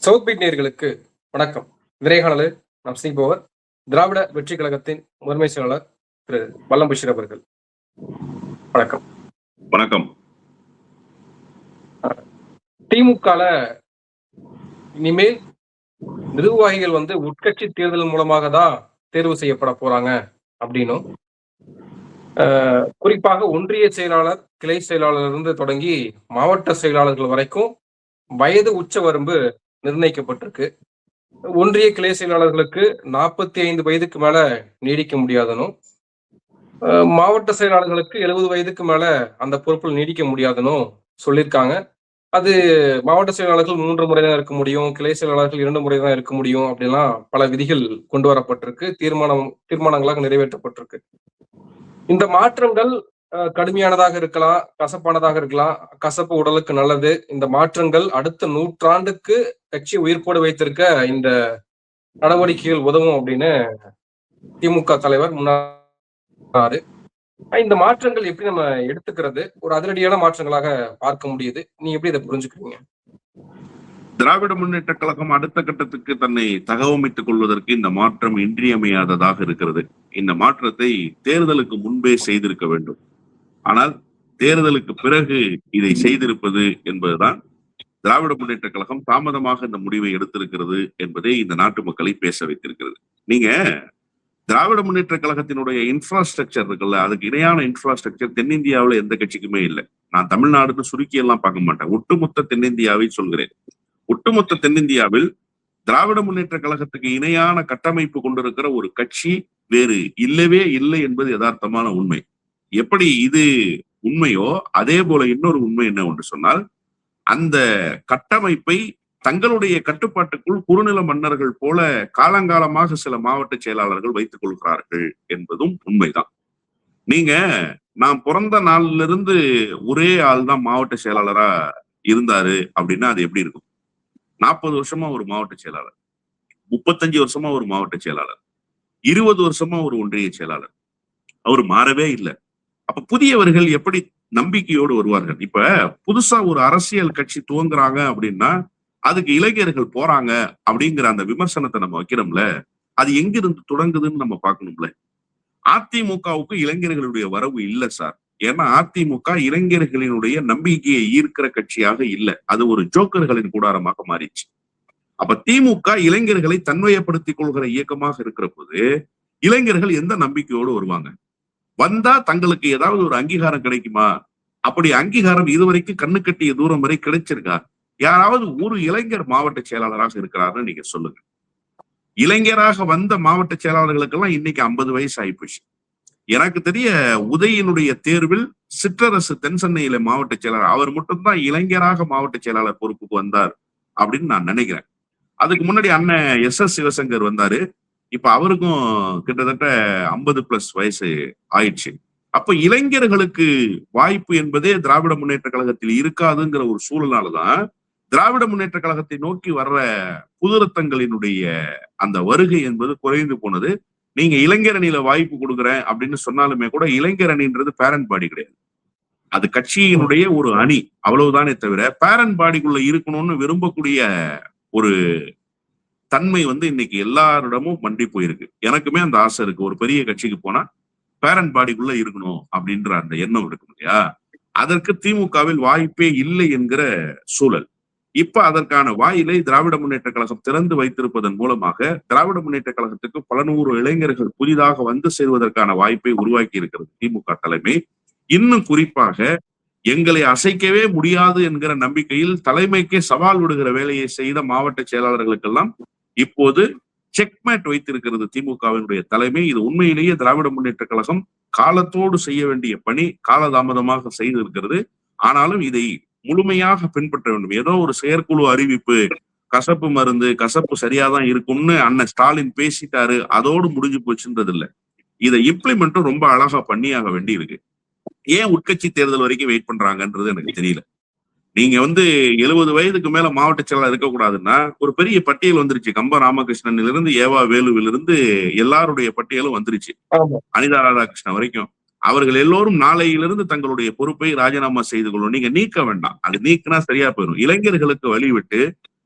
South beat நேயர்களுக்கு வணக்கம். விரைகாணலில் நாம் சிங்கோவர் திராவிட வெற்றி கழகத்தின் முதன்மை செயலாளர் திரு வல்லம் பஷீர் அவர்கள். வணக்கம். வணக்கம். திமுகல இனிமேல் நிர்வாகிகள் உட்கட்சி தேர்தல் மூலமாக தான் தேர்வு செய்யப்பட போறாங்க அப்படின்னும், குறிப்பாக ஒன்றிய செயலாளர், கிளை செயலாளர் இருந்து தொடங்கி மாவட்ட செயலாளர்கள் வரைக்கும் வயது உச்ச வரம்பு நிர்ணயிக்கப்பட்டிருக்கு. ஒன்றிய கிளை செயலாளர்களுக்கு 45 வயதுக்கு மேல நீடிக்க முடியாதுன்னு, மாவட்ட செயலாளர்களுக்கு 70 வயதுக்கு மேல அந்த பொறுப்பில் நீடிக்க முடியாதுன்னு சொல்லியிருக்காங்க. அது மாவட்ட செயலாளர்கள் 3 முறை தான் இருக்க முடியும், கிளை செயலாளர்கள் 2 முறை தான் இருக்க முடியும் அப்படிலாம் பல விதிகள் கொண்டு வரப்பட்டிருக்கு, தீர்மானங்களாக நிறைவேற்றப்பட்டிருக்கு. இந்த மாற்றங்கள் கடுமையானதாக இருக்கலாம், கசப்பானதாக இருக்கலாம். கசப்பு உடலுக்கு நல்லது. இந்த மாற்றங்கள் அடுத்த நூற்றாண்டுக்கு கட்சி உயிர்ப்போடு வைத்திருக்க இந்த நடவடிக்கைகள் உதவும் அப்படின்னு திமுக தலைவர் முன்னாரு. இந்த மாற்றங்கள் எப்படி நம்ம எடுத்துக்கிறது? ஒரு அதிரடியான மாற்றங்களாக பார்க்க முடியுது. நீ எப்படி இதை புரிஞ்சுக்கிறீங்க? திராவிட முன்னேற்ற கழகம் அடுத்த கட்டத்துக்கு தன்னை தகவமைத்துக் கொள்வதற்கு இந்த மாற்றம் இன்றியமையாததாக இருக்கிறது. இந்த மாற்றத்தை தேர்தலுக்கு முன்பே செய்திருக்க வேண்டும். ஆனால் தேர்தலுக்கு பிறகு இதை செய்திருப்பது என்பதுதான் திராவிட முன்னேற்ற கழகம் தாமதமாக இந்த முடிவை எடுத்திருக்கிறது என்பதை இந்த நாட்டு மக்களை பேச வைத்திருக்கிறது. நீங்க திராவிட முன்னேற்ற கழகத்தினுடைய இன்ஃப்ராஸ்ட்ரக்சர் இருக்குல்ல, அதுக்கு இணையான இன்ஃப்ராஸ்ட்ரக்சர் தென்னிந்தியாவில் எந்த கட்சிக்குமே இல்லை. நான் தமிழ்நாடுன்னு சுருக்கி எல்லாம் பார்க்க மாட்டேன், ஒட்டுமொத்த தென்னிந்தியாவை சொல்கிறேன். ஒட்டுமொத்த தென்னிந்தியாவில் திராவிட முன்னேற்ற கழகத்துக்கு இணையான கட்டமைப்பு கொண்டிருக்கிற ஒரு கட்சி வேறு இல்லவே இல்லை என்பது யதார்த்தமான உண்மை. எப்படி இது உண்மையோ அதே போல இன்னொரு உண்மை என்ன ஒன்று சொன்னால், அந்த கட்டமைப்பை தங்களுடைய கட்டுப்பாட்டுக்குள் குறுநில மன்னர்கள் போல காலங்காலமாக சில மாவட்ட செயலாளர்கள் வைத்துக் கொள்கிறார்கள் என்பதும் உண்மைதான். நீங்க நான் பிறந்த நாள்ல இருந்து ஒரே ஆள் தான் மாவட்ட செயலாளரா இருந்தாரு அப்படின்னா அது எப்படி இருக்கும்? 40 வருஷமா ஒரு மாவட்ட செயலாளர், 35 வருஷமா ஒரு மாவட்ட செயலாளர், 20 வருஷமா ஒரு ஒன்றிய செயலாளர், அவர் மாறவே இல்லை. அப்ப புதியவர்கள் எப்படி நம்பிக்கையோடு வருவார்கள்? இப்ப புதுசா ஒரு அரசியல் கட்சி துவங்குறாங்க அப்படின்னா அதுக்கு இளைஞர்கள் போறாங்க அப்படிங்கிற அந்த விமர்சனத்தை நம்ம வைக்கிறோம்ல, அது எங்கிருந்து தொடங்குதுன்னு நம்ம பார்க்கணும்ல. அதிமுகவுக்கு இளைஞர்களுடைய வரவு இல்லை சார். ஏன்னா அதிமுக இளைஞர்களினுடைய நம்பிக்கையை ஈர்க்கிற கட்சியாக இல்லை, அது ஒரு ஜோக்கர்களின் கூடாரமாக மாறிச்சு. அப்ப திமுக இளைஞர்களை தன்மையப்படுத்திக் கொள்கிற இயக்கமாக இருக்கிற போது இளைஞர்கள் எந்த நம்பிக்கையோடு வருவாங்க? வந்தா தங்களுக்கு ஏதாவது ஒரு அங்கீகாரம் கிடைக்குமா? அப்படி அங்கீகாரம் இதுவரைக்கும் கண்ணு கட்டிய தூரம் வரை கிடைச்சிருக்கா? யாராவது ஒரு இளைஞர் மாவட்ட செயலாளராக இருக்கிறாருன்னு நீங்க சொல்லுங்க. இளைஞராக வந்த மாவட்ட செயலாளர்களுக்கெல்லாம் இன்னைக்கு 50 வயசு ஆயிப்போச்சு. எனக்கு தெரிய உதயினுடைய தேர்வில் சிற்றரசு தென் சென்னையில மாவட்ட செயலாளர் அவர் மட்டும்தான் இளைஞராக மாவட்ட செயலாளர் பொறுப்புக்கு வந்தார் அப்படின்னு நான் நினைக்கிறேன். அதுக்கு முன்னாடி அண்ணன் SS சிவசங்கர் வந்தாரு. இப்ப அவருக்கும் கிட்டத்தட்ட 50+ வயசு ஆயிடுச்சு. அப்ப இளைஞர்களுக்கு வாய்ப்பு என்பதே திராவிட முன்னேற்ற கழகத்தில் இருக்காதுங்கிற ஒரு சூழலாலதான் திராவிட முன்னேற்ற கழகத்தை நோக்கி வர்ற புதுரத்தங்களினுடைய அந்த வருகை என்பது குறைந்து போனது. நீங்க இளைஞர் அணியில வாய்ப்பு கொடுக்குறேன் அப்படின்னு சொன்னாலுமே கூட இளைஞர் அணின்றது பேரண்ட் பாடி கிடையாது, அது கட்சியினுடைய ஒரு அணி, அவ்வளவுதானே தவிர பேரண்ட் பாடிக்குள்ள இருக்கணும்னு விரும்பக்கூடிய ஒரு தன்மை இன்னைக்கு எல்லாரிடமும் மண்டி போயிருக்கு. எனக்குமே அந்த ஆசை இருக்கு, ஒரு பெரிய கட்சிக்கு போனா பேரண்ட் பாடிக்குள்ள இருக்கணும் அப்படின்ற அந்த எண்ணம் இருக்கும் இல்லையா? அதற்கு திமுகவில் வாய்ப்பே இல்லை என்கிற சூழல். இப்ப அதற்கான வாயிலை திராவிட முன்னேற்ற கழகம் திறந்து வைத்திருப்பதன் மூலமாக திராவிட முன்னேற்ற கழகத்துக்கு பல நூறு இளைஞர்கள் புதிதாக வந்து சேர்வதற்கான வாய்ப்பை உருவாக்கி இருக்கிறது திமுக தலைமை. இன்னும் குறிப்பாக எங்களை அசைக்கவே முடியாது என்கிற நம்பிக்கையில் தலைமைக்கே சவால் விடுகிற வேலையை செய்த மாவட்ட செயலாளர்களுக்கெல்லாம் இப்போது செக்மேட் வைத்திருக்கிறது திமுகவினுடைய தலைமை. இது உண்மையிலேயே திராவிட முன்னேற்ற கழகம் காலத்தோடு செய்ய வேண்டிய பணி காலதாமதமாக செய்திருக்கிறது. ஆனாலும் இதை முழுமையாக பின்பற்ற வேண்டும். ஏதோ ஒரு செயற்குழு அறிவிப்பு, கசப்பு மருந்து, கசப்பு சரியாதான் இருக்கும்னு அண்ணன் ஸ்டாலின் பேசிட்டாரு, அதோடு முடிஞ்சு போச்சுன்றது இல்லை. இதை இம்ப்ளிமெண்ட்டும் ரொம்ப அழகா பண்ணியாக வேண்டி இருக்கு. ஏன் உட்கட்சி தேர்தல் வரைக்கும் வெயிட் பண்றாங்கன்றது எனக்கு தெரியல. நீங்க 70 வயதுக்கு மேல மாவட்ட செயலாளர் இருக்கக்கூடாதுன்னா ஒரு பெரிய பட்டியல் வந்துருச்சு. கம்ப ராமகிருஷ்ணன்ல இருந்து ஏவா வேலுவிலிருந்து எல்லாருடைய பட்டியலும் வந்துருச்சு, அனிதா ராதாகிருஷ்ணன் வரைக்கும். அவர்கள் எல்லோரும் நாளையிலிருந்து தங்களுடைய பொறுப்பை ராஜினாமா செய்து கொள்ளும். நீங்க நீக்க வேண்டாம், அது நீக்கினா சரியா போயிடும். இளைஞர்களுக்கு வழிவிட்டு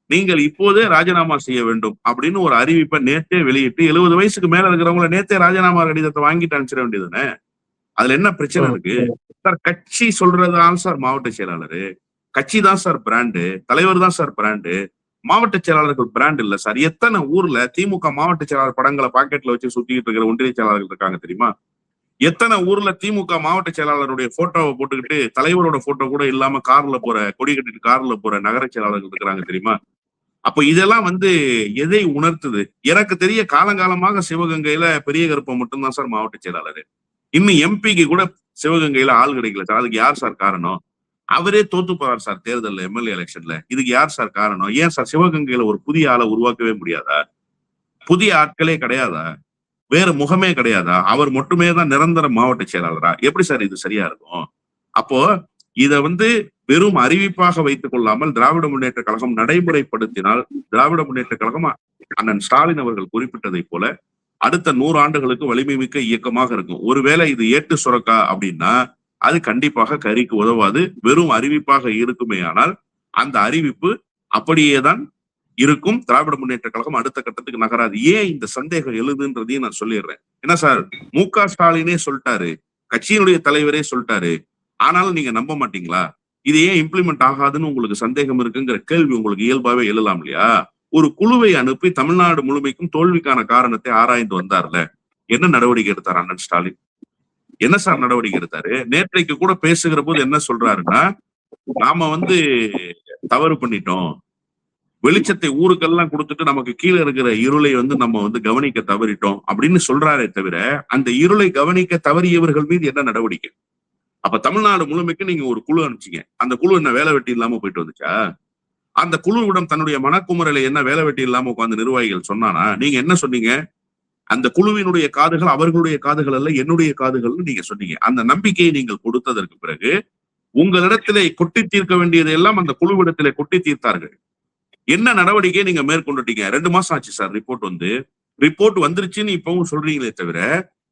நீங்கள் இப்போதே ராஜினாமா செய்ய வேண்டும் அப்படின்னு ஒரு அறிவிப்பை நேத்தே வெளியிட்டு 70 வயசுக்கு மேல இருக்கிறவங்கள நேத்தே ராஜினாமா கடிதத்தை வாங்கிட்டு அனுப்பிச்சிட வேண்டியதுதானே. அதுல என்ன பிரச்சனை இருக்கு? சார் கட்சி சொல்றதுதான் சார் மாவட்ட செயலாளரு, கட்சி தான் சார் பிராண்டு, தலைவர் தான் சார் பிராண்டு, மாவட்ட செயலாளர்கள் பிராண்ட் இல்ல சார். எத்தனை ஊர்ல திமுக மாவட்ட செயலாளர் படங்களை பாக்கெட்ல வச்சு சுத்திக்கிட்டு இருக்கிற ஒன்றிய செயலாளர்கள் இருக்காங்க தெரியுமா? எத்தனை ஊர்ல திமுக மாவட்ட செயலாளருடைய போட்டோவை போட்டுக்கிட்டு தலைவரோட போட்டோ கூட இல்லாம கார்ல போற, கொடி கட்டிட்டு கார்ல போற நகர செயலாளர்கள் இருக்கிறாங்க தெரியுமா? அப்ப இதெல்லாம் எதை உணர்த்துது? எனக்கு தெரிய காலங்காலமாக சிவகங்கையில பெரிய கருப்பம் மட்டும்தான் சார் மாவட்ட செயலாளர். இன்னும் எம்பிக்கு கூட சிவகங்கையில ஆள் கிடைக்கல சார். அதுக்கு யார் சார் காரணம்? அவரே தோத்து போறார் சார் தேர்தல்ல, எம்எல்ஏ எலெக்ஷன்ல. இதுக்கு யார் சார் காரணம்? ஏன் சார் சிவகங்கையில ஒரு புதிய ஆளை உருவாக்கவே முடியாதா? புதிய ஆட்களே கிடையாதா? வேற முகமே கிடையாதா? அவர் மட்டுமே தான் நிரந்தர மாவட்ட செயலாளரா? எப்படி சார் இது சரியா இருக்கும்? அப்போ இத வெறும் அறிவிப்பாக வைத்துக் கொள்ளாமல் திராவிட முன்னேற்ற கழகம் நடைமுறைப்படுத்தினால், திராவிட முன்னேற்ற கழகம் அண்ணன் ஸ்டாலின் அவர்கள் குறிப்பிட்டதை போல அடுத்த 100 ஆண்டுகளுக்கு வலிமை மிக்க இயக்கமாக இருக்கும். ஒருவேளை இது ஏட்டு சுரக்கா அப்படின்னா அது கண்டிப்பாக கரிக்கு உதவாது. வெறும் அறிவிப்பாக இருக்குமே ஆனால் அந்த அறிவிப்பு அப்படியேதான் இருக்கும். திராவிட முன்னேற்ற கழகம் அடுத்த கட்டத்துக்கு நகராது. ஏன் இந்த சந்தேகம் எழுதுன்றதையும் நான் சொல்லிடுறேன். என்ன சார், மு.க. ஸ்டாலினே சொல்லிட்டாரு, கட்சியினுடைய தலைவரே சொல்லிட்டாரு, ஆனாலும் நீங்க நம்ப மாட்டீங்களா? இது ஏன் இம்ப்ளிமெண்ட் ஆகாதுன்னு உங்களுக்கு சந்தேகம் இருக்குங்கிற கேள்வி உங்களுக்கு இயல்பாவே எழலாம் இல்லையா? ஒரு குழுவை அனுப்பி தமிழ்நாடு முழுமைக்கும் தோல்விக்கான காரணத்தை ஆராய்ந்து வந்தார்ல, என்ன நடவடிக்கை எடுத்தார் அண்ணன் ஸ்டாலின்? என்ன சார் நடவடிக்கை எடுத்தாரு? நேற்றைக்கு கூட பேசுகிற போது என்ன சொல்றாருன்னா, நாம தவறு பண்ணிட்டோம், வெளிச்சத்தை ஊருக்கெல்லாம் கொடுத்துட்டு நமக்கு கீழே இருக்கிற இருளை நம்ம கவனிக்க தவறிட்டோம் அப்படின்னு சொல்றாரே தவிர, அந்த இருளை கவனிக்க தவறியவர்கள் மீது என்ன நடவடிக்கை? அப்ப தமிழ்நாடு முழுமைக்கு நீங்க ஒரு குழு அனுப்பிச்சீங்க. அந்த குழு என்ன வேலை வெட்டி இல்லாம போயிட்டு வந்துச்சா? அந்த குழுவிடம் தன்னுடைய மனக்குமுறையில என்ன வேலை வெட்டி இல்லாம உட்கார்ந்து நிர்வாகிகள் சொன்னானா? நீங்க என்ன சொன்னீங்க? அந்த குழுவினுடைய காதுகள் அவர்களுடைய காதுகள் அல்ல, என்னுடைய காதுகள்னு நீங்க சொன்னீங்க. அந்த நம்பிக்கையை நீங்கள் கொடுத்ததற்கு பிறகு உங்களிடத்திலே கொட்டி தீர்க்க வேண்டியது எல்லாம் அந்த குழுவிடத்திலே கொட்டி தீர்த்தார்கள். என்ன நடவடிக்கையை நீங்க மேற்கொண்டுட்டீங்க? 2 மாசம் ஆச்சு சார் ரிப்போர்ட் வந்துருச்சுன்னு இப்பவும் சொல்றீங்களே தவிர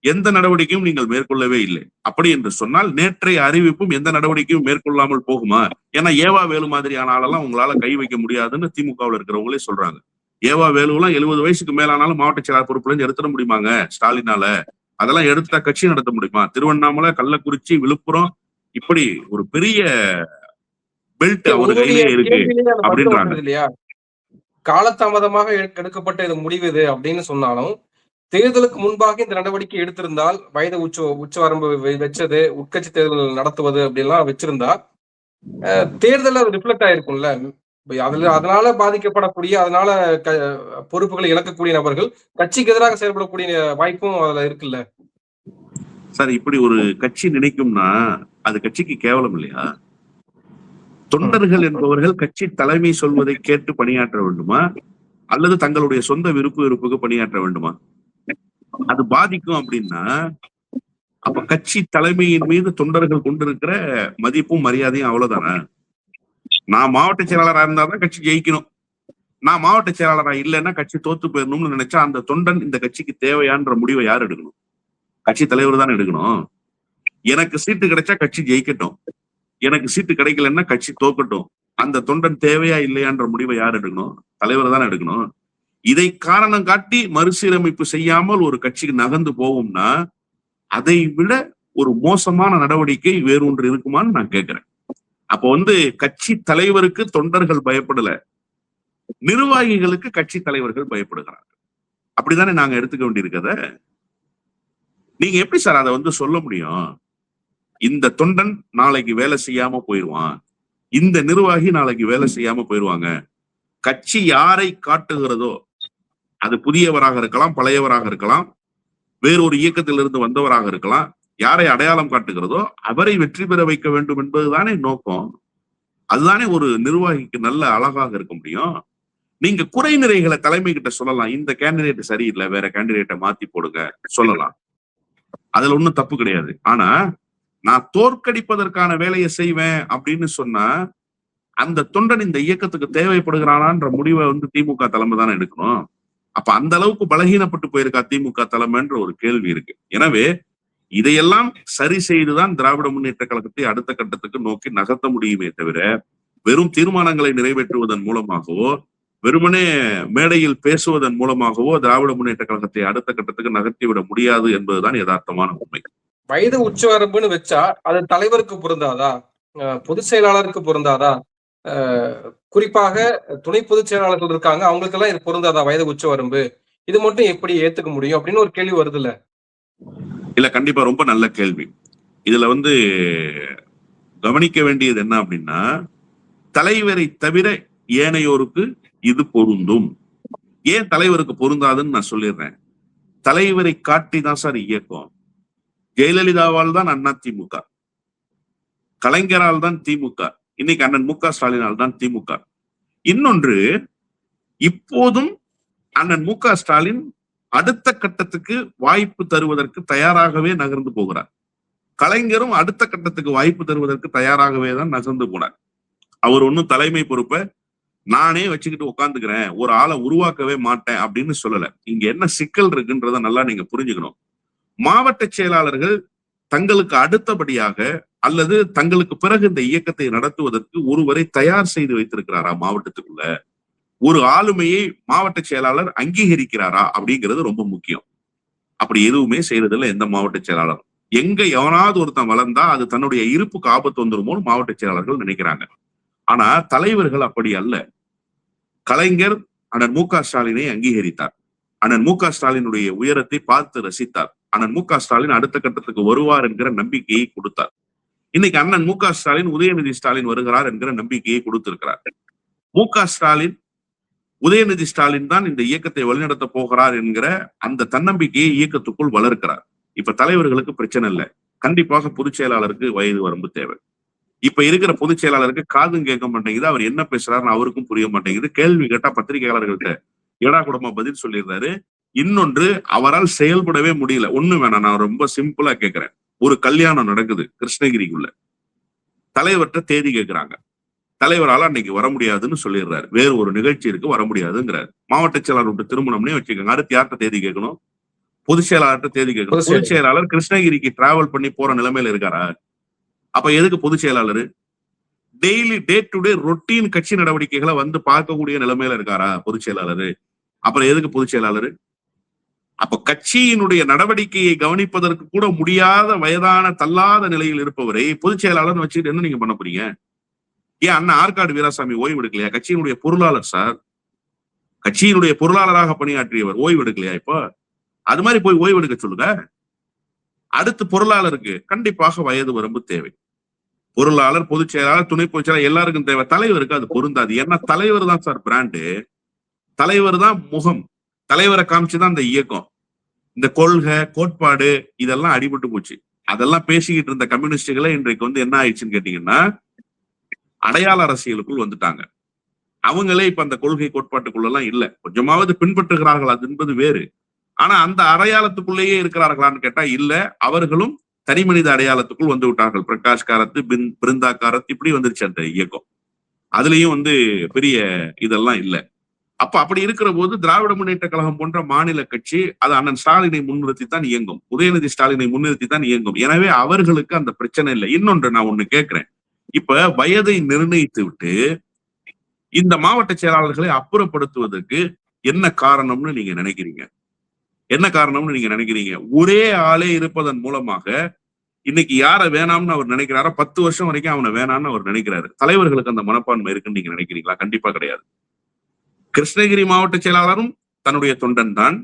எந்த நடவடிக்கையும் நீங்கள் மேற்கொள்ளவே இல்லை. அப்படி என்று சொன்னால் நேற்றைய அறிவிப்பும் எந்த நடவடிக்கையும் மேற்கொள்ளாமல் போகுமா? ஏன்னா ஏவா வேலு மாதிரியான ஆளெல்லாம் உங்களால கை வைக்க முடியாதுன்னு திமுகவில் இருக்கிறவங்களே சொல்றாங்க. ஏவா வேலுலாம் 70 வயசுக்கு மேலானாலும் மாவட்ட செயலாளர் பொறுப்புல இருந்து எடுத்துட முடியுமாங்க ஸ்டாலினால? அதெல்லாம் எடுத்தா கட்சி நடத்த முடியுமா? திருவண்ணாமலை, கள்ளக்குறிச்சி, விழுப்புரம் இப்படி ஒரு பெரிய பெல்ட் அவர் கையிலே இருக்கு அப்படின்றாங்க இல்லையா? காலதாமதமாக எடுக்கப்பட்ட இது முடிவு இது அப்படின்னு சொன்னாலும், தேர்தலுக்கு முன்பாக இந்த நடவடிக்கை எடுத்திருந்தால், வயது உச்சவரம்பு வச்சது, உட்கட்சி தேர்தல் நடத்துவது அப்படின்லாம் வச்சிருந்தா தேர்தல் அது ரிஃப்ளெக்ட் ஆயிருக்கும்ல. அதனால பாதிக்கப்படக்கூடிய, அதனால பொறுப்புகளை இழக்கக்கூடிய நபர்கள் கட்சிக்கு எதிராக செயல்படக்கூடிய வாய்ப்பும் அதுல இருக்குல்ல சார். இப்படி ஒரு கட்சி நினைக்கும்னா அது கட்சிக்கு கேவலம் இல்லையா? தொண்டர்கள் என்பவர்கள் கட்சி தலைமை சொல்வதை கேட்டு பணியாற்ற வேண்டுமா, அல்லது தங்களுடைய சொந்த விருப்புக்கு பணியாற்ற வேண்டுமா? அது பாதிக்கும் அப்படின்னா அப்ப கட்சி தலைமையின் மீது தொண்டர்கள் கொண்டிருக்கிற மதிப்பும் மரியாதையும் அவ்வளவுதானே? நான் மாவட்ட செயலாளரா இருந்தாதான் கட்சி ஜெயிக்கணும், நான் மாவட்ட செயலாளரா இல்லைன்னா கட்சி தோத்து போயிடணும்னு நினைச்சா அந்த தொண்டன் இந்த கட்சிக்கு தேவையான்ற முடிவை யார் எடுக்கணும்? கட்சி தலைவர் தானே எடுக்கணும். எனக்கு சீட்டு கிடைச்சா கட்சி ஜெயிக்கட்டும், எனக்கு சீட்டு கிடைக்கலன்னா கட்சி தோக்கட்டும். அந்த தொண்டன் தேவையா இல்லையான்ற முடிவை யார் எடுக்கணும்? தலைவர் தானே எடுக்கணும். இதை காரணம் காட்டி மறுசீரமைப்பு செய்யாமல் ஒரு கட்சிக்கு நகர்ந்து போகும்னா அதை விட ஒரு மோசமான நடவடிக்கை வேறொன்று இருக்குமான்னு நான் கேட்கிறேன். அப்போ கட்சி தலைவருக்கு தொண்டர்கள் பயப்படல, நிர்வாகிகளுக்கு கட்சி தலைவர்கள் பயப்படுகிறாங்க. அப்படித்தானே நாங்க எடுத்துக்க வேண்டியிருக்கத. நீங்க எப்படி சார் அதை சொல்ல முடியும்? இந்த தொண்டன் நாளைக்கு வேலை செய்யாம போயிடுவான், இந்த நிர்வாகி நாளைக்கு வேலை செய்யாம போயிடுவாங்க. கட்சி யாரை காட்டுகிறதோ, அது புதியவராக இருக்கலாம், பழையவராக இருக்கலாம், வேறொரு இயக்கத்திலிருந்து வந்தவராக இருக்கலாம், யாரை அடையாளம் காட்டுகிறதோ அவரை வெற்றி பெற வைக்க வேண்டும் என்பதுதானே நோக்கம். அதுதானே ஒரு நிர்வாகிக்கு நல்ல அழகாக இருக்க முடியும். நீங்க குறை நிறைகளை தலைமை கிட்ட சொல்லலாம், இந்த கேண்டிடேட் சரியில்லை, வேற கேண்டிடேட்டை மாத்தி போடுங்க சொல்லலாம், அதுல ஒண்ணும் தப்பு கிடையாது. ஆனா நான் தோற்கடிப்பதற்கான வேலையை செய்வேன் அப்படின்னு சொன்னா அந்த தொண்டன் இந்த இயக்கத்துக்கு தேவைப்படுகிறானான்ற முடிவை திமுக தலைமை தானே எடுக்கணும். அப்ப அந்த அளவுக்கு பலகீனப்பட்டு போயிருக்கா திமுக தலைமைன்ற ஒரு கேள்வி இருக்கு. எனவே இதையெல்லாம் சரி செய்துதான் திராவிட முன்னேற்ற கழகத்தை அடுத்த கட்டத்துக்கு நோக்கி நகர்த்த முடியுமே தவிர வெறும் தீர்மானங்களை நிறைவேற்றுவதன் மூலமாகவோ வெறுமனே மேடையில் பேசுவதன் மூலமாகவோ திராவிட முன்னேற்ற கழகத்தை அடுத்த கட்டத்துக்கு நகர்த்திவிட முடியாது என்பதுதான் யதார்த்தமான உண்மை. வயது உச்சவரம்புன்னு வச்சா அது தலைவருக்கு பொருந்தாதா, பொதுச் செயலாளருக்கு பொருந்தாதா, குறிப்பாக துணை பொதுச் செயலாளர்கள் இருக்காங்க, அவங்களுக்கெல்லாம் இது பொருந்தாதா வயது உச்சவரம்பு? இது மட்டும் எப்படி ஏத்துக்க முடியும் அப்படின்னு ஒரு கேள்வி வருது இல்ல? இல்ல, கண்டிப்பா ரொம்ப நல்ல கேள்வி. இதுல கவனிக்க வேண்டியது என்ன அப்படின்னா, தலைவரை தவிர ஏனையோருக்கு இது பொருந்தும். ஏன் தலைவருக்கு பொருந்தாதுன்னு நான் சொல்லிடுறேன். தலைவரை காட்டி தான் சார் இயக்கம். ஜெயலலிதாவால் தான் அதிமுக, கலைஞரால் தான் திமுக, இன்னைக்கு அண்ணன் மு.க. ஸ்டாலினால் தான் திமுக. இன்னொன்று, இப்போதும் அண்ணன் மு.க. ஸ்டாலின் அடுத்த கட்டத்துக்கு வாய்ப்பு தருவதற்கு தயாராகவே நகர்ந்து போகிறார். கலைஞரும் அடுத்த கட்டத்துக்கு வாய்ப்பு தருவதற்கு தயாராகவே தான் நகர்ந்து போனார். அவர் ஒன்னும் தலைமை பொறுப்பை நானே வச்சுக்கிட்டு உட்காந்துக்கிறேன், ஒரு ஆளை உருவாக்கவே மாட்டேன் அப்படின்னு சொல்லல. இங்க என்ன சிக்கல் இருக்குன்றத நல்லா நீங்க புரிஞ்சுக்கணும். மாவட்ட செயலாளர்கள் தங்களுக்கு அடுத்தபடியாக அல்லது தங்களுக்கு பிறகு இந்த இயக்கத்தை நடத்துவதற்கு ஒருவரை தயார் செய்து வைத்திருக்கிறாரா மாவட்டத்துக்குள்ள? ஒரு ஆளுமையை மாவட்ட செயலாளர் அங்கீகரிக்கிறாரா அப்படிங்கிறது ரொம்ப முக்கியம். அப்படி எதுவுமே செய்யறதில்ல எந்த மாவட்ட செயலாளர். எங்க எவனாவது ஒருத்தன் வளர்ந்தா அது தன்னுடைய இருப்புக்கு ஆபத்து வந்துருமோன்னு மாவட்ட செயலாளர்கள் நினைக்கிறாங்க. ஆனா தலைவர்கள் அப்படி அல்ல. கலைஞர் அண்ணன் மு.க. ஸ்டாலினை அங்கீகரித்தார். அண்ணன் மு.க. ஸ்டாலினுடைய உயரத்தை பார்த்து ரசித்தார். அண்ணன் மு.க. ஸ்டாலின் அடுத்த கட்டத்துக்கு வருவார் என்கிற நம்பிக்கையை கொடுத்தார். இன்னைக்கு அண்ணன் மு.க. ஸ்டாலின் உதயநிதி ஸ்டாலின் வருகிறார் என்கிற நம்பிக்கையை கொடுத்திருக்கிறார். மு.க. ஸ்டாலின் உதயநிதி ஸ்டாலின் தான் இந்த இயக்கத்தை வழிநடத்த போகிறார் என்கிற அந்த தன்னம்பிக்கையை இயக்கத்துக்குள் வளர்க்கிறார். இப்ப தலைவர்களுக்கு பிரச்சனை இல்லை. கண்டிப்பாக பொதுச் செயலாளருக்கு வயது வரம்பு தேவை. இப்ப இருக்கிற பொதுச் செயலாளருக்கு காதும் கேட்க மாட்டேங்குது, அவர் என்ன பேசுறாருன்னு அவருக்கும் புரிய மாட்டேங்குது. கேள்வி கேட்டா பத்திரிகையாளர்கள்ட்ட ஏடா கூடமா பதில் சொல்லிடுறாரு. இன்னொன்று, அவரால் செயல்படவே முடியல. ஒண்ணு வேணாம், நான் ரொம்ப சிம்பிளா கேட்கிறேன். ஒரு கல்யாணம் நடக்குது கிருஷ்ணகிரிக்குள்ள, தலைவர்கிட்ட தேதி கேட்கிறாங்க. தலைவரால அன்னைக்கு வர முடியாதுன்னு சொல்லிடுறாரு. வேறு ஒரு நிகழ்ச்சி இருக்கு, வர முடியாதுங்கிறாரு. மாவட்ட செயலாளர் விட்டு திருமணம்னே வச்சுக்கோங்க. அடுத்து யார்கிட்ட தேதி கேட்கணும்? பொதுச் செயலாளர்கிட்ட தேதி கேட்கணும். பொதுச் செயலாளர் கிருஷ்ணகிரிக்கு டிராவல் பண்ணி போற நிலைமையில இருக்காரா? அப்ப எதுக்கு பொதுச் செயலாளர்? Daily day to day routine கட்சி நடவடிக்கைகளை வந்து பார்க்கக்கூடிய நிலைமையில இருக்காரா பொதுச் செயலாளர்? அப்புறம் எதுக்கு பொதுச் செயலாளர்? அப்ப கட்சியினுடைய நடவடிக்கையை கவனிப்பதற்கு கூட முடியாத வயதான தள்ளாத நிலையில் இருப்பவரை பொதுச் செயலாளர் வச்சுக்கிட்டு என்ன நீங்க பண்ண போறீங்க? ஏன் அண்ணன் ஆற்காடு வீராசாமி ஓய்வு எடுக்கலையா? கட்சியினுடைய பொருளாளர் சார், கட்சியினுடைய பொருளாளராக பணியாற்றியவர் ஓய்வு எடுக்கலையா? இப்போ அது மாதிரி போய் ஓய்வு எடுக்க சொல்லுங்க. அடுத்து பொருளாளருக்கு கண்டிப்பாக வயது வரம்பு தேவை. பொருளாளர், பொதுச் செயலாளர், துணை பொதுச் செயலாளர் எல்லாருக்கும் தேவை. தலைவருக்கு அது பொருந்தாது. ஏன்னா தலைவர் தான் சார் பிராண்டு, தலைவர் தான் முகம். தலைவரை காமிச்சுதான் இந்த இயக்கம், இந்த கொள்கை கோட்பாடு இதெல்லாம் அடிபட்டு போச்சு. அதெல்லாம் பேசிக்கிட்டு இருந்த கம்யூனிஸ்டுகளை இன்றைக்கு என்ன ஆயிடுச்சுன்னு கேட்டீங்கன்னா, அடையாள அரசியலுக்குள் வந்துட்டாங்க. அவங்களே இப்ப அந்த கொள்கை கோட்பாட்டுக்குள்ள எல்லாம் இல்ல, கொஞ்சமாவது பின்பற்றுகிறார்கள், அது என்பது வேறு. ஆனா அந்த அடையாளத்துக்குள்ளேயே இருக்கிறார்களான்னு கேட்டா இல்ல. அவர்களும் தனி மனித அடையாளத்துக்குள் வந்து விட்டார்கள். பிரகாஷ் காரத், பிருந்தா காரத் இப்படி வந்துருச்சு அந்த இயக்கம். அதுலயும் பெரிய இதெல்லாம் இல்ல. அப்ப அப்படி இருக்கிற போது திராவிட முன்னேற்ற கழகம் போன்ற மாநில கட்சி அது அண்ணன் ஸ்டாலினை முன்னிறுத்தி தான் இயங்கும், உதயநிதி ஸ்டாலினை முன்னிறுத்தி தான் இயங்கும். எனவே அவர்களுக்கு அந்த பிரச்சனை இல்லை. இன்னொன்று நான் ஒண்ணு கேட்கிறேன். இப்ப வயதை நிர்ணயித்து விட்டு இந்த மாவட்ட செயலாளர்களை அப்புறப்படுத்துவதற்கு என்ன காரணம்னு நீங்க நினைக்கிறீங்க? என்ன காரணம்னு நீங்க நினைக்கிறீங்க? ஒரே ஆளே இருப்பதன் மூலமாக இன்னைக்கு யார வேணாம்னு அவர் நினைக்கிறாரோ 10 வருஷம் வரைக்கும் அவனை வேணாம்னு அவர் நினைக்கிறாரு. தலைவர்களுக்கு அந்த மனப்பான்மை இருக்குன்னு நீங்க நினைக்கிறீங்களா? கண்டிப்பா கிடையாது. கிருஷ்ணகிரி மாவட்ட செயலாளரும் தன்னுடைய தொண்டன் தான்,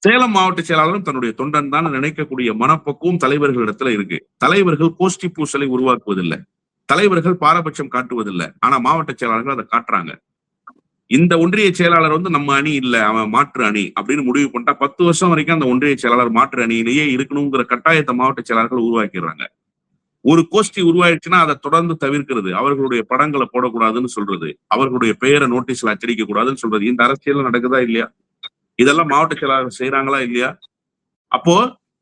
சேலம் மாவட்ட செயலாளரும் தன்னுடைய தொண்டன் தான் நினைக்கக்கூடிய மனப்பக்குவம் தலைவர்களிடத்துல இருக்கு. தலைவர்கள் கோஷ்டி பூசலை உருவாக்குவதில்லை, தலைவர்கள் பாரபட்சம் காட்டுவதில்லை. ஆனா மாவட்ட செயலாளர்கள் அதை காட்டுறாங்க. இந்த ஒன்றிய செயலாளர் நம்ம அணி இல்ல, அவன் மாற்று அணி அப்படின்னு முடிவு பண்ணிட்டா 10 வருஷம் வரைக்கும் அந்த ஒன்றிய செயலாளர் மாற்று அணியிலேயே இருக்கணுங்கிற கட்டாயத்தை மாவட்ட செயலாளர்கள் உருவாக்கிடுறாங்க. ஒரு கோஷ்டி உருவாயிடுச்சுன்னா அதை தொடர்ந்து தவிர்க்கிறது, அவர்களுடைய படங்களை போடக்கூடாதுன்னு சொல்றது, அவர்களுடைய பெயரை நோட்டீஸ்ல அச்சடிக்க கூடாதுன்னு சொல்றது. இந்த அரசியல் நடக்குதா இல்லையா? இதெல்லாம் மாவட்ட செயலாளர் செய்யறாங்களா இல்லையா? அப்போ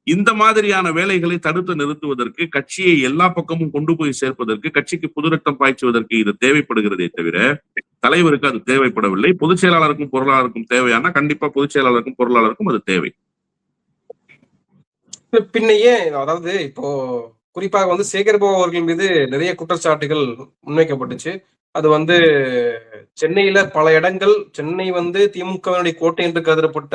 இந்த மாதிரியான வேலைகளை தடுத்து நிறுத்துவதற்கு, கட்சியை எல்லா பக்கமும் கொண்டு போய் சேர்ப்பதற்கு, கட்சிக்கு புது ரத்தம் பாய்ச்சுவதற்கு இது தேவைப்படுகிறதே தவிர தலைவருக்கு அது தேவைப்படவில்லை. பொதுச் செயலாளருக்கும் பொருளாளருக்கும் தேவையான கண்டிப்பா பொதுச் செயலாளருக்கும் பொருளாளருக்கும் அது தேவை. பின்னையே அதாவது இப்போ குறிப்பாக சேகர்பாபு அவர்கள் மீது நிறைய குற்றச்சாட்டுகள் முன்வைக்கப்பட்டுச்சு. அது வந்து சென்னையில பல இடங்கள், சென்னை வந்து திமுகவினுடைய கோட்டை என்று கருதப்பட்ட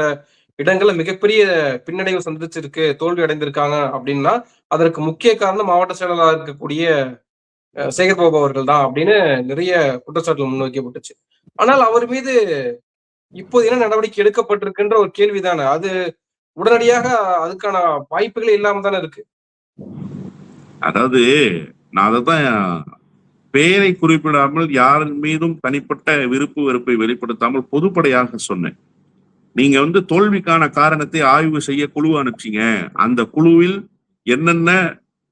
இடங்கள்ல மிகப்பெரிய பின்னடைவு சந்திச்சிருக்கு, தோல்வி அடைந்திருக்காங்க அப்படின்னா, அதற்கு முக்கிய காரணம் மாவட்ட செயலாளரா இருக்கக்கூடிய சேகர் பாபு அவர்கள் தான் அப்படின்னு நிறைய குற்றச்சாட்டுகள் முன்வைக்கப்பட்டுச்சு. ஆனால் அவர் மீது இப்போது என்ன நடவடிக்கை எடுக்கப்பட்டிருக்குன்ற ஒரு கேள்விதானே. அது உடனடியாக அதுக்கான வாய்ப்புகளே இல்லாம தானே இருக்கு. அதாவது நான் அதைத்தான் பெயரை குறிப்பிடாமல் யாரின் மீதும் தனிப்பட்ட விருப்பு வெறுப்பை வெளிப்படுத்தாமல் பொதுப்படையாக சொன்னேன். நீங்க வந்து தோல்விக்கான காரணத்தை ஆய்வு செய்ய குழு அனுப்பிச்சீங்க. அந்த குழுவில் என்னென்ன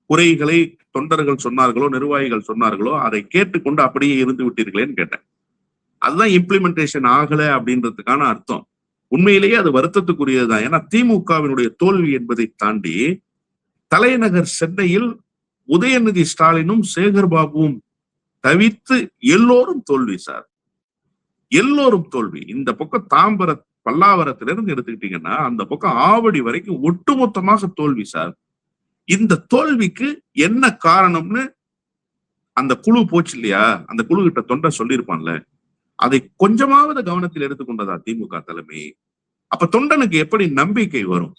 குறைகளை தொண்டர்கள் சொன்னார்களோ, நிர்வாகிகள் சொன்னார்களோ, அதை கேட்டுக்கொண்டு அப்படியே இருந்து விட்டீர்களேன்னு கேட்டேன். அதுதான் இம்ப்ளிமெண்டேஷன் ஆகல அப்படின்றதுக்கான அர்த்தம். உண்மையிலேயே அது வருத்தத்துக்குரியதுதான். ஏன்னா திமுகவினுடைய தோல்வி என்பதை தாண்டி தலைநகர் சென்னையில் உதயநிதி ஸ்டாலினும் சேகர் பாபுவும் தவிர்த்து எல்லோரும் தோல்வி சார். எல்லோரும் தோல்வி. இந்த பக்கம் பல்லாவரத்திலிருந்து எடுத்துக்கிட்டீங்கன்னா அந்த பக்கம் ஆவடி வரைக்கும் ஒட்டுமொத்தமாக தோல்வி சார். இந்த தோல்விக்கு என்ன காரணம்னு அந்த குழு போச்சு இல்லையா, அந்த குழு கிட்ட தொண்டை சொல்லியிருப்பான்ல, அதை கொஞ்சமாவது கவனத்தில் எடுத்துக்கொண்டதா திமுக தலைமை? அப்ப தொண்டனுக்கு எப்படி நம்பிக்கை வரும்?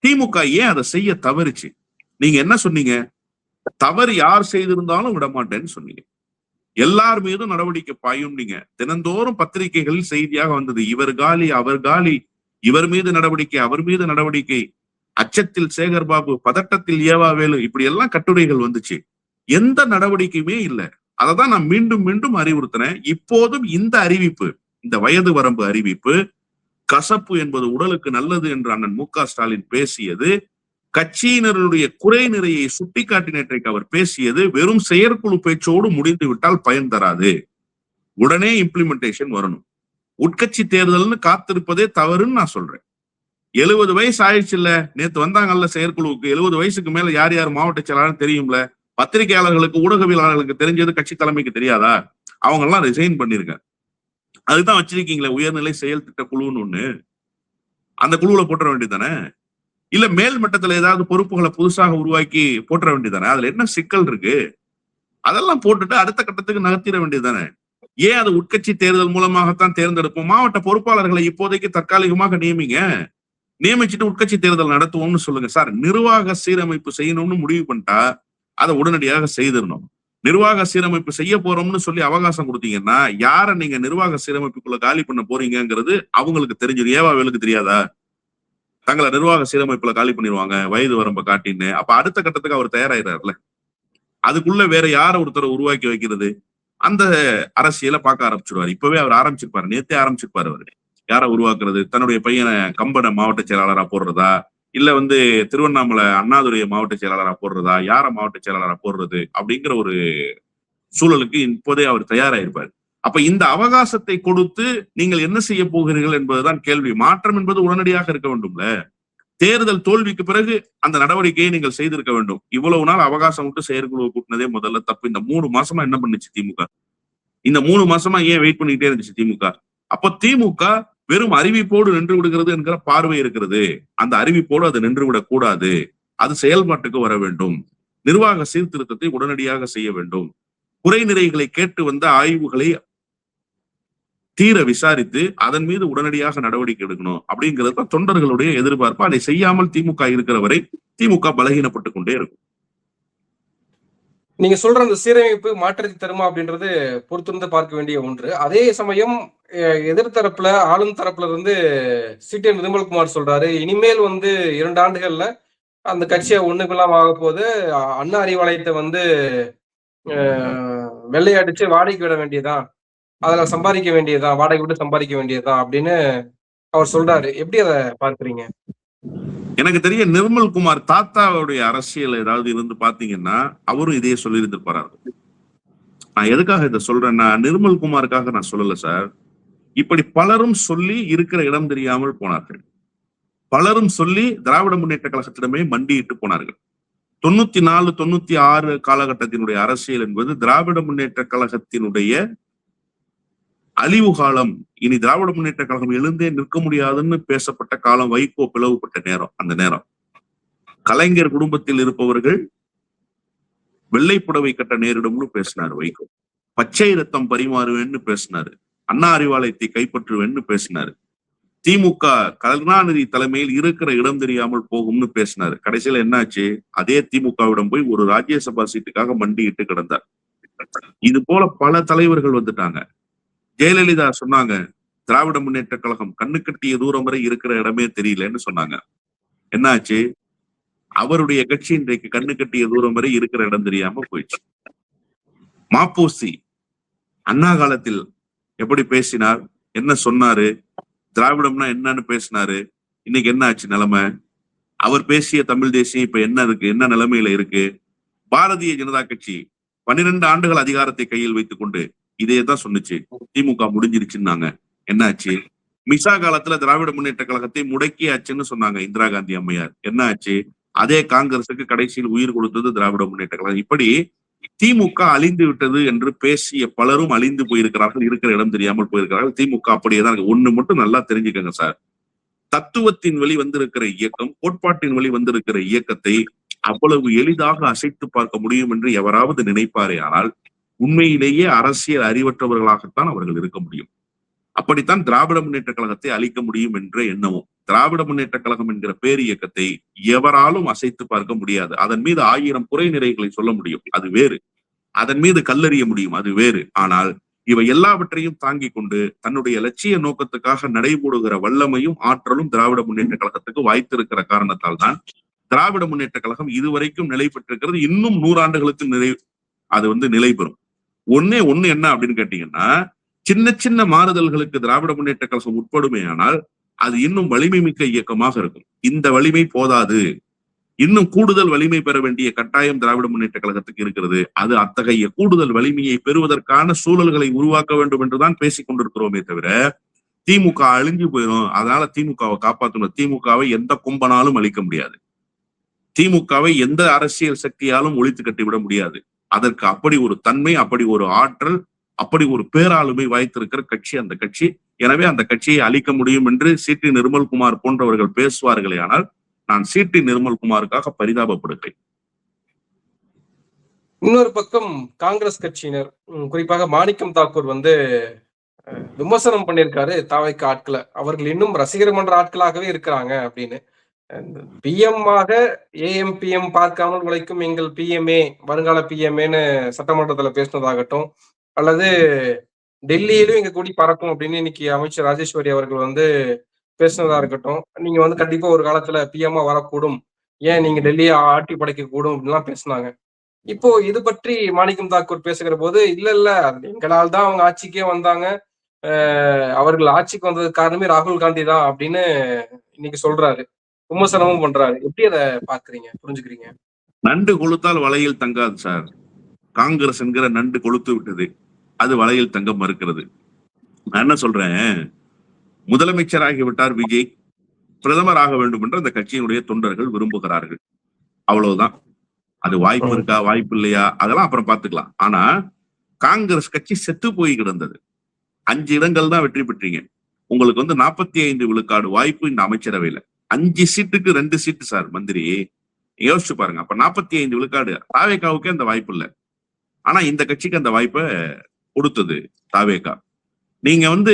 திமுக ஏன் அதை செய்ய தவறுச்சு? நீங்க என்ன சொன்னீங்க? தவறு யார் செய்திருந்தாலும் விடமாட்டேன்னு சொன்னீங்க. எல்லார் மீதும் நடவடிக்கை பாயும். நீங்க தினந்தோறும் பத்திரிகைகளில் செய்தியாக வந்தது, இவர் காலி அவர் காலி, இவர் மீது நடவடிக்கை அவர் மீது நடவடிக்கை, அச்சத்தில் சேகர் பாபு, பதட்டத்தில் ஏவாவேலு, இப்படி எல்லாம் கட்டுரைகள் வந்துச்சு. எந்த நடவடிக்கையுமே இல்லை. அததான் நான் மீண்டும் மீண்டும் அறிவுறுத்தினேன். இப்போதும் இந்த அறிவிப்பு, இந்த வயது வரம்பு அறிவிப்பு, கசப்பு என்பது உடலுக்கு நல்லது என்று அண்ணன் மு க ஸ்டாலின் பேசியது, கட்சியினருடைய குறை நிறையை சுட்டிக்காட்டி நேற்றைக்கு அவர் பேசியது வெறும் செயற்குழு பேச்சோடு முடிந்து விட்டால் பயன் தராது. உடனே இம்ப்ளிமெண்டேஷன் வரணும். உட்கட்சி தேர்தல்னு காத்திருப்பதே தவறுன்னு நான் சொல்றேன். 70 வயசு ஆயிடுச்சு இல்ல, நேத்து வந்தாங்கல்ல செயற்குழுவுக்கு, 70 வயசுக்கு மேல யார் யார் மாவட்ட செயலாளர் தெரியும்ல, பத்திரிகையாளர்களுக்கு ஊடகவியலாளர்களுக்கு தெரிஞ்சது கட்சி தலைமைக்கு தெரியாதா? அவங்க எல்லாம் ரிசைன் பண்ணிருக்க. அதுதான் வச்சிருக்கீங்களே உயர்நிலை செயல் திட்ட குழுன்னு ஒண்ணு, அந்த குழுவுல போட்டுற வேண்டியதானே? இல்ல மேல் மட்டத்துல ஏதாவது பொறுப்புகளை புதுசாக உருவாக்கி போட்டுற வேண்டியதானே? அதுல என்ன சிக்கல் இருக்கு? அதெல்லாம் போட்டுட்டு அடுத்த கட்டத்துக்கு நகர்த்திட வேண்டியதானே? ஏன் அது உட்கட்சி தேர்தல் மூலமாகத்தான் தேர்ந்தெடுப்போம்? மாவட்ட பொறுப்பாளர்களை இப்போதைக்கு தற்காலிகமாக நியமிச்சுட்டு உட்கட்சி தேர்தல் நடத்துவோம்னு சொல்லுங்க சார். நிர்வாக சீரமைப்பு செய்யணும்னு முடிவு பண்ணிட்டா அதை உடனடியாக செய்திடணும். நிர்வாக சீரமைப்பு செய்ய போறோம்னு சொல்லி அவகாசம் கொடுத்தீங்கன்னா யார நீங்க நிர்வாக சீரமைப்புக்குள்ள காலி பண்ண போறீங்கிறது அவங்களுக்கு தெரிஞ்சது. ஏவாவேலுக்கு தெரியாதா? தங்களை நிர்வாக சீரமைப்புல காலி பண்ணிடுவாங்க வயது வரம்ப காட்டின்னு. அப்ப அடுத்த கட்டத்துக்கு அவர் தயாராகிறாருல. அதுக்குள்ள வேற யார ஒருத்தரை உருவாக்கி வைக்கிறது? அந்த அரசியலை பார்க்க ஆரம்பிச்சிருவாரு. இப்பவே அவர் ஆரம்பிச்சிருப்பாரு, நேத்தே ஆரம்பிச்சிருப்பாரு. அவரு யார உருவாக்குறது? தன்னுடைய பையனை கம்பனை மாவட்ட செயலாளரா போடுறதா, இல்ல வந்து திருவண்ணாமலை அண்ணாதுரைய மாவட்ட செயலாளரா போடுறதா, யார மாவட்ட செயலாளரா போடுறது அப்படிங்கிற ஒரு சூழலுக்கு இப்போதே அவர் தயாராயிருப்பார். அப்ப இந்த அவகாசத்தை கொடுத்து நீங்கள் என்ன செய்ய போகிறீர்கள் என்பதுதான் கேள்வி. மாற்றம் என்பது உடனடியாக இருக்க வேண்டும்ல. தேர்தல் தோல்விக்கு பிறகு அந்த நடவடிக்கையை நீங்கள் செய்திருக்க வேண்டும். இவ்வளவு நாள் அவகாசம் விட்டு செயற்குழுவை கூட்டினதே முதல்ல தப்பு. இந்த 3 மாசமா என்ன பண்ணுச்சு திமுக? இந்த 3 மாசமா ஏன் வெயிட் பண்ணிட்டே இருந்துச்சு திமுக? அப்ப திமுக வெறும் அறிவிப்போடு நின்று விடுகிறது என்கிற பார்வை இருக்கிறது. அந்த அறிவிப்போடு அது நின்று விடக் கூடாது. அது செயல்பாட்டுக்கு வர வேண்டும். நிர்வாக சீர்திருத்தத்தை உடனடியாக செய்ய வேண்டும். குறை நிறைகளை கேட்டு வந்த ஆய்வுகளை தீர விசாரித்து அதன் மீது உடனடியாக நடவடிக்கை எடுக்கணும் அப்படிங்கிறது தான் தொண்டர்களுடைய எதிர்பார்ப்பு. அதை செய்யாமல் திமுக இருக்கிற வரை திமுக பலகீனப்பட்டு கொண்டே இருக்கும். நீங்க சொல்ற அந்த சீரமைப்பு மாற்றத்தை தருமா அப்படின்றது பொறுத்திருந்து பார்க்க வேண்டிய ஒன்று. அதே சமயம் எதிர்த்தரப்புல ஆளும் தரப்புல இருந்து சிடிஎன் நிர்மல்குமார் சொல்றாரு, இனிமேல் வந்து 2 ஆண்டுகள்ல அந்த கட்சியை ஒண்ணுக்குள்ளாம ஆக போது, அண்ணா அறிவாலயத்தை வந்து வெள்ளையடிச்சு வாடகைக்கு விட வேண்டியதான், அதுல சம்பாதிக்க வேண்டியதுதான், வாடகை விட்டு சம்பாதிக்க வேண்டியதுதான் அப்படின்னு அவர் சொல்றாரு. எப்படி அதை பார்க்கிறீங்க? எனக்கு தெரிய நிர்மல்குமார் தாத்தாவுடைய அரசியல் ஏதாவது இருந்து பாத்தீங்கன்னா அவரும் இதையே சொல்லி இருந்திருப்பாரு. நான் எதுக்காக இதை சொல்றேன்னா, நிர்மல்குமாருக்காக நான் சொல்லல சார். இப்படி பலரும் சொல்லி இருக்கிற இடம் தெரியாமல் போனார்கள். பலரும் சொல்லி திராவிட முன்னேற்ற கழகத்திடமே மண்டியிட்டு போனார்கள். 94, 96 காலகட்டத்தினுடைய அரசியல் என்பது திராவிட முன்னேற்ற கழகத்தினுடைய அழிவு காலம். இனி திராவிட முன்னேற்ற கழகம் எழுந்தே நிற்க முடியாதுன்னு பேசப்பட்ட காலம். வைகோ பிளவுபட்ட நேரம். அந்த நேரம் கலைஞர் குடும்பத்தில் இருப்பவர்கள் வெள்ளை புடவை கட்ட நேரிடும்னு பேசினார் வைகோ. பச்சை ரத்தம் பரிமாறுவேன்னு பேசினாரு, அண்ணா அறிவாலயத்தை கைப்பற்றுவேன்னு பேசினாரு, திமுக கருணாநிதி தலைமையில் இருக்கிற இடம் தெரியாமல் போகும்னு பேசினாரு. கடைசியில என்னாச்சு? அதே திமுகவிடம் போய் ஒரு ராஜ்யசபா சீட்டுக்காக மண்டியிட்டு கிடந்தார். இது போல பல தலைவர்கள் வந்துட்டாங்க. ஜெயலலிதா சொன்னாங்க, திராவிட முன்னேற்ற கழகம் கண்ணு கட்டிய தூரம் வரை இருக்கிற இடமே தெரியலன்னு சொன்னாங்க. என்னாச்சு? அவருடைய கட்சி இன்றைக்கு கண்ணு கட்டிய தூரம் வரை இருக்கிற இடம் தெரியாம போயிடுச்சு. மாப்போசி அண்ணா காலத்தில் எப்படி பேசினார், என்ன சொன்னாரு, திராவிடம்னா என்னன்னு பேசினாரு, இன்னைக்கு என்ன ஆச்சு நிலைமை? அவர் பேசிய தமிழ் தேசியம் இப்ப என்ன இருக்கு, என்ன நிலைமையில இருக்கு? பாரதிய ஜனதா கட்சி 12 ஆண்டுகள் அதிகாரத்தை கையில் வைத்துக் கொண்டு இதே தான் சொன்னுச்சு, திமுக முடிஞ்சிருச்சுன்னாங்க. என்னாச்சு? மிசா காலத்துல திராவிட முன்னேற்ற கழகத்தை முடக்கியாச்சுன்னு சொன்னாங்க இந்திரா காந்தி அம்மையார். என்ன ஆச்சு? அதே காங்கிரசுக்கு கடைசியில் உயிர் கொடுத்தது திராவிட முன்னேற்ற கழகம். இப்படி திமுக அழிந்து விட்டது என்று பேசிய பலரும் அழிந்து போயிருக்கிறார்கள், இருக்கிற இடம் தெரியாமல் போயிருக்கிறார்கள். திமுக அப்படியேதான் இருக்கு. ஒண்ணு மட்டும் நல்லா தெரிஞ்சுக்கங்க சார், தத்துவத்தின் வழி வந்திருக்கிற இயக்கம், கோட்பாட்டின் வழி வந்திருக்கிற இயக்கத்தை அவ்வளவு எளிதாக அசைத்து பார்க்க முடியும் என்று எவராவது நினைப்பாரே ஆனால் உண்மையிலேயே அரசியல் அறிவற்றவர்களாகத்தான் அவர்கள் இருக்க முடியும். அப்படித்தான் திராவிட முன்னேற்ற கழகத்தை அழிக்க முடியும் என்ற எண்ணமும். திராவிட முன்னேற்ற கழகம் என்கிற பேர் இயக்கத்தை எவராலும் அசைத்து பார்க்க முடியாது. அதன் மீது 1000 குறை நிறைகளை சொல்ல முடியும், அது வேறு. அதன் மீது கல்லறிய முடியும், அது வேறு. ஆனால் இவை எல்லாவற்றையும் தாங்கிக் கொண்டு தன்னுடைய லட்சிய நோக்கத்துக்காக நடைபோடுகிற வல்லமையும் ஆற்றலும் திராவிட முன்னேற்ற கழகத்துக்கு வாய்த்திருக்கிற காரணத்தால் தான் திராவிட முன்னேற்ற கழகம் இதுவரைக்கும் நிலை பெற்றிருக்கிறது. இன்னும் 100 ஆண்டுகளுக்கு அது நிலை பெறும். ஒண்ணு என்ன அப்படின்னு கேட்டீங்கன்னா, சின்ன சின்ன மாறுதல்களுக்கு திராவிட முன்னேற்ற கழகம் உட்படுமே ஆனால் அது இன்னும் வலிமை மிக்க இயக்கமாக இருக்கும். இந்த வலிமை போதாது, இன்னும் கூடுதல் வலிமை பெற வேண்டிய கட்டாயம் திராவிட முன்னேற்ற கழகத்துக்கு இருக்கிறது. அது அத்தகைய கூடுதல் வலிமையை பெறுவதற்கான சூழல்களை உருவாக்க வேண்டும் என்றுதான் பேசிக் கொண்டிருக்கிறோமே தவிர திமுக அழிஞ்சு போயிடும், அதனால திமுகவை காப்பாற்றணும், திமுகவை எந்த கும்பனாலும் அழிக்க முடியாது, திமுகவை எந்த அரசியல் சக்தியாலும் ஒழித்து கட்டிவிட முடியாது. அதற்கு அப்படி ஒரு தன்மை, அப்படி ஒரு ஆற்றல், அப்படி ஒரு பேராளுமை வாய்த்திருக்கிற கட்சி அந்த கட்சி. எனவே அந்த கட்சியை அழிக்க முடியும் என்று சி.டி. நிர்மல்குமார் போன்றவர்கள் பேசுவார்களே ஆனால் நான் சி.டி. நிர்மல்குமாருக்காக பரிதாபப்படுகிறேன். இன்னொரு பக்கம் காங்கிரஸ் கட்சியினர், குறிப்பாக மாணிக்கம் தாக்கூர் விமர்சனம் பண்ணியிருக்காரு தாவைக்க ஆட்களை. அவர்கள் இன்னும் ரசிகர் மன்ற ஆட்களாகவே இருக்கிறாங்க அப்படின்னு. பிஎம் ஆக ஏஎம்பிஎம் பார்க்காமல் உழைக்கும் எங்கள் பிஎம்ஏ, வருங்கால பிஎம்ஏன்னு சட்டமன்றத்துல பேசினதாகட்டும், அல்லது டெல்லியிலும் எங்க கூடி பறக்கும் அப்படின்னு இன்னைக்கு அமைச்சர் ராஜேஸ்வரி அவர்கள் பேசினதா இருக்கட்டும். நீங்க கண்டிப்பா ஒரு காலத்துல பிஎம்ஆ வரக்கூடும், ஏன் நீங்க டெல்லியை ஆட்டி படைக்க கூடும் அப்படின்லாம் பேசினாங்க. இப்போ இது பற்றி மாணிக்கம் தாக்கூர் பேசுகிற போது, இல்ல எங்களால் தான் அவங்க ஆட்சிக்கே வந்தாங்க, அவர்கள் ஆட்சிக்கு வந்ததுக்கு காரணமே ராகுல் காந்தி தான் அப்படின்னு இன்னைக்கு சொல்றாரு, விமர்சனமும் பண்றாரு. எப்படி அதை பாக்குறீங்க, புரிஞ்சுக்கிறீங்க? நண்டு கொளுத்தால் வலையில் தங்காது சார். காங்கிரஸ் என்கிற நண்டு கொளுத்து விட்டது, அது வலையில் தங்க மறுக்கிறது. நான் என்ன சொல்றேன், முதலமைச்சராகிவிட்டார் விஜய், பிரதமர் ஆக வேண்டும் என்று அந்த கட்சியினுடைய தொண்டர்கள் விரும்புகிறார்கள், அவ்வளவுதான். அது வாய்ப்பு இருக்கா வாய்ப்பு இல்லையா அதெல்லாம் அப்புறம் பாத்துக்கலாம். ஆனா காங்கிரஸ் கட்சி செத்து போய் கிடந்தது. 5 இடங்கள் தான் வெற்றி பெற்றீங்க. உங்களுக்கு 45 விழுக்காடு வாய்ப்பு இந்த அமைச்சரவையில. 5 சீட்டுக்கு 2 சீட்டு சார் மந்திரி. யோசிச்சு பாருங்க. அப்ப 45 விழுக்காடு. தாவேகாவுக்கே அந்த வாய்ப்பு இல்லை. ஆனா இந்த கட்சிக்கு அந்த வாய்ப்பை கொடுத்தது தாவேகா. நீங்க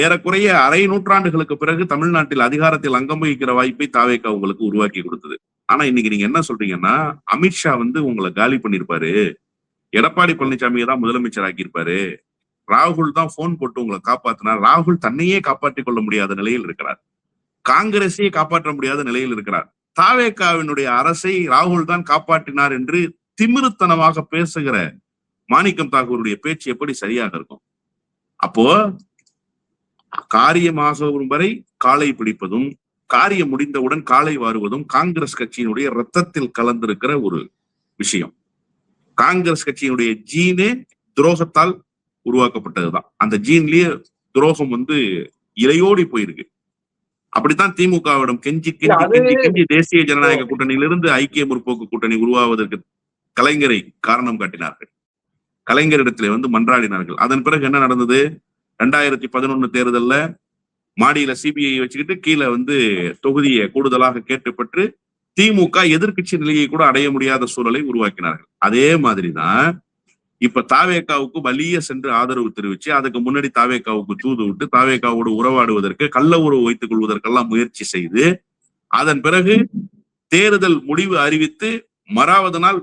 ஏறக்குறைய அரை நூற்றாண்டுகளுக்கு பிறகு தமிழ்நாட்டில் அதிகாரத்தில் அங்கம் வகிக்கிற வாய்ப்பை தாவேகா உங்களுக்கு உருவாக்கி கொடுத்தது. ஆனா இன்னைக்கு நீங்க என்ன சொல்றீங்கன்னா, அமித்ஷா உங்களை காலி பண்ணிருப்பாரு, எடப்பாடி பழனிசாமியை தான் முதலமைச்சர் ஆக்கியிருப்பாரு, ராகுல் தான் போன் போட்டு உங்களை காப்பாத்தினார். ராகுல் தன்னையே காப்பாற்றிக் கொள்ள முடியாத நிலையில் இருக்கிறார், காங்கிரஸையே காப்பாற்ற முடியாத நிலையில் இருக்கிறார். தாவேகாவினுடைய அரசை ராகுல் தான் காப்பாற்றினார் என்று திமிருத்தனமாக பேசுகிற மாணிக்கம் தாக்கூருடைய பேச்சு எப்படி சரியாக இருக்கும்? அப்போ காரியமாகும் வரை காலை பிடிப்பதும் காரியம் முடிந்தவுடன் காலை வாருவதும் காங்கிரஸ் கட்சியினுடைய ரத்தத்தில் கலந்திருக்கிற ஒரு விஷயம். காங்கிரஸ் கட்சியினுடைய ஜீனே துரோகத்தால் உருவாக்கப்பட்டதுதான். அந்த ஜீன்லயே துரோகம் இலையோடி போயிருக்கு. அப்படித்தான் திமுகவிடம் கெஞ்சி கெஞ்சி கெஞ்சி கெஞ்சி தேசிய ஜனநாயக கூட்டணியிலிருந்து ஐக்கிய முற்போக்கு கூட்டணி உருவாவதற்கு கலைஞரை காரணம் காட்டினார்கள், கலைஞரிடத்திலே மன்றாடினார்கள். அதன் பிறகு என்ன நடந்தது? 2011 தேர்தல்ல மாடியில சிபிஐ வச்சுக்கிட்டு கீழே தொகுதியை கூடுதலாக கேட்டு பெற்று திமுக எதிர்கட்சி நிலையை கூட அடைய முடியாத சூழலை உருவாக்கினார்கள். அதே மாதிரிதான் இப்ப தாவேகாவுக்கு வலிய சென்று ஆதரவு தெரிவிச்சு, அதுக்கு முன்னாடி தாவேகாவுக்கு தூது விட்டு தாவேகாவோடு உறவாடுவதற்கு, கள்ள உறவு வைத்துக் கொள்வதற்கெல்லாம் முயற்சி செய்து, அதன் பிறகு தேர்தல் முடிவு அறிவித்து மறாவது நாள்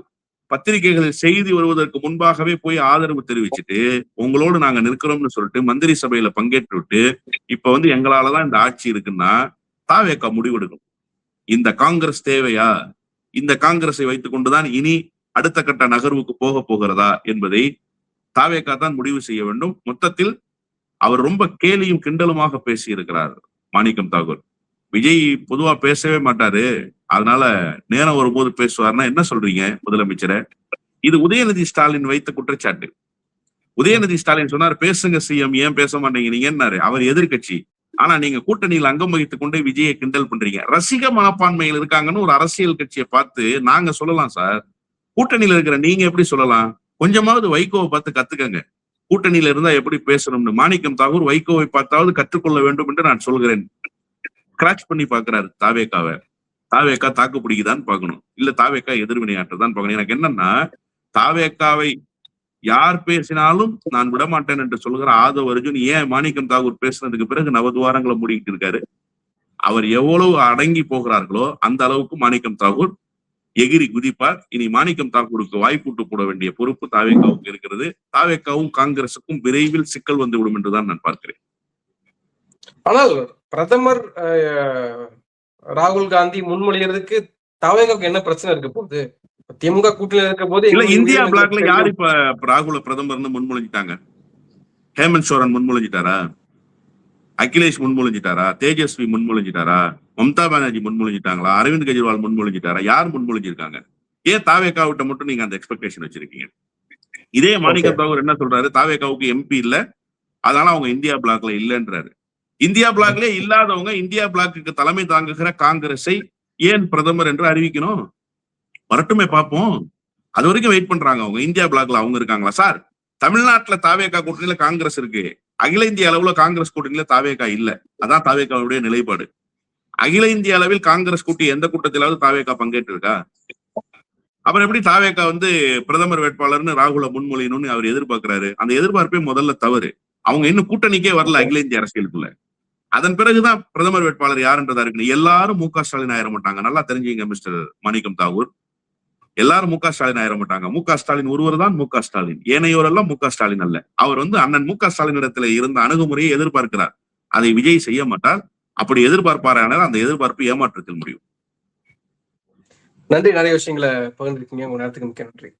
பத்திரிகைகளில் செய்தி வருவதற்கு முன்பாகவே போய் ஆதரவு தெரிவிச்சுட்டு, உங்களோடு நாங்க நிற்கிறோம்னு சொல்லிட்டு மந்திரி சபையில பங்கேற்று விட்டு, இப்ப எங்களாலதான் இந்த ஆட்சி இருக்குன்னா தாவேகா முடிவெடுக்கும். இந்த காங்கிரஸ் தேவையா? இந்த காங்கிரஸை வைத்துக் கொண்டுதான் இனி அடுத்த கட்ட நகர்வுக்கு போக போகிறதா என்பதை தாவேகா தான் முடிவு செய்ய வேண்டும். மொத்தத்தில் அவர் ரொம்ப கேலியும் கிண்டலுமாக பேசி இருக்கிறார் மாணிக்கம் தாகூர். விஜய் பொதுவா பேசவே மாட்டாரு, அதனால நேரம் வரும்போது பேசுவார்னா என்ன சொல்றீங்க முதலமைச்சரை? இது உதயநிதி ஸ்டாலின் வைத்த குற்றச்சாட்டு. உதயநிதி ஸ்டாலின் சொன்னார், பேசுங்க சிஎம், ஏன் பேச மாட்டேங்கிறீங்கன்னாரு. அவர் எதிர்கட்சி. ஆனா நீங்க கூட்டணியில் அங்கம் வகித்துக் கொண்டு விஜயை கிண்டல் பண்றீங்க. ரசிக மனப்பான்மையில் இருக்காங்கன்னு ஒரு அரசியல் கட்சியை பார்த்து நாங்க சொல்லலாம் சார். கூட்டணியில இருக்கிற நீங்க எப்படி சொல்லலாம்? கொஞ்சமாவது வைகோவை பார்த்து கத்துக்கங்க. கூட்டணியில இருந்தா எப்படி பேசணும்னு மாணிக்கம் தாகூர் வைகோவை பார்த்தாவது கற்றுக்கொள்ள வேண்டும் என்று நான் சொல்கிறேன். கிராச் பண்ணி பாக்குறாரு தாவேகாவை. தாவேகா தாக்கு பிடிக்குதான்னு பார்க்கணும், இல்ல தாவேகா எதிர்வினையாற்றதான் பார்க்கணும். எனக்கு என்னன்னா, தாவேகாவை யார் பேசினாலும் நான் விடமாட்டேன் என்று சொல்கிற ஆதவ் அர்ஜுன் ஏன் மாணிக்கம் தாகூர் பேசுனதுக்கு பிறகு நவதுவாரங்களை மூடிக்கிட்டு இருக்காரு? அவர் எவ்வளவு அடங்கி போகிறார்களோ அந்த அளவுக்கு மாணிக்கம் தாகூர் எகிரி குதிப்பார். இனி மாணிக்கம் தாகூருக்கு வாய்ப்பூட்டு போட வேண்டிய பொறுப்பு தாவேகாவுக்கு இருக்கிறது. தாவேகாவும் காங்கிரசுக்கும் விரைவில் சிக்கல் வந்துவிடும் என்றுதான் நான் பார்க்கிறேன். ஆனால் பிரதமர் ராகுல் காந்தி முன்மொழிகிறதுக்கு தாவேகாவுக்கு என்ன பிரச்சனை இருக்க போகுது? திமுக கூட்டணியில் இருக்க போது இல்ல, இந்தியா பிளாக்ல யாரு இப்ப ராகுல பிரதமர்னு முன்மொழிஞ்சிட்டாங்க? ஹேமந்த் சோரன் முன்மொழிஞ்சிட்டாரா? அகிலேஷ் முன்மொழிஞ்சிட்டாரா? தேஜஸ்வி முன்மொழிஞ்சிட்டாரா? மம்தா பானர்ஜி முன்மொழிஞ்சிட்டாங்களா? அரவிந்த் கெஜ்ரிவால் முன்மொழிஞ்சிட்டாரா? யார் முன்மொழிஞ்சிருக்காங்க? ஏன் தாவேகாவிட்ட மட்டும் நீங்க அந்த எக்ஸ்பெக்டேஷன் வச்சிருக்கீங்க? இதே மாணிக்கம் தாகூர் என்ன சொல்றாரு? தாவேகாவுக்கு எம்பி இல்ல, அதனால அவங்க இந்தியா பிளாக்ல இல்லன்றாரு. இந்தியா பிளாக்ல இல்லாதவங்க இந்தியா பிளாக்கு தலைமை தாங்குகிற காங்கிரஸை ஏன் பிரதமர் என்று அறிவிக்கணும்? வரட்டுமே பார்ப்போம். அது வரைக்கும் வெயிட் பண்றாங்க அவங்க. இந்தியா பிளாக்ல அவங்க இருக்காங்களா சார்? தமிழ்நாட்டுல தாவேகா கூட்டணியில காங்கிரஸ் இருக்கு, அகில இந்திய அளவுல காங்கிரஸ் கூட்டணியில தாவேகா இல்ல. அதான் தாவேகாவுடைய நிலைப்பாடு. அகில இந்திய அளவில் காங்கிரஸ் கூட்டி எந்த கூட்டத்திலாவது தாவேகா பங்கேற்று இருக்கா? அப்புறம் எப்படி தாவேகா பிரதமர் வேட்பாளர்னு ராகுல முன்மொழியணும்னு அவர் எதிர்பார்க்கிறாரு? அந்த எதிர்பார்ப்பே முதல்ல தவறு. அவங்க இன்னும் கூட்டணிக்கே வரல அகில இந்திய அரசியலுக்குள்ள. அதன் பிறகுதான் பிரதமர் வேட்பாளர் யாருன்றதா இருக்கு. எல்லாரும் மு.க. ஸ்டாலின் ஆயிர மாட்டாங்க, நல்லா தெரிஞ்சுங்க மிஸ்டர் மாணிக்கம் தாகூர். எல்லாரும் மு.க. ஸ்டாலின் ஆயிர மாட்டாங்க. மு.க. ஸ்டாலின் ஒருவர் தான் மு.க. ஸ்டாலின், ஏனையோரெல்லாம் மு.க. ஸ்டாலின் அல்ல. அவர் அண்ணன் மு.க. ஸ்டாலின் இடத்துல இருந்த அணுகுமுறையை எதிர்பார்க்கிறார். அதை விஜய் செய்ய மாட்டார். அப்படி எதிர்பார்ப்பாரானால் அந்த எதிர்பார்ப்பு ஏமாற்றத்தில் முடியும். நன்றி. நிறைய விஷயங்களை பகிர்ந்துருக்கீங்க. உங்க நேரத்துக்கு மிக்க நன்றி.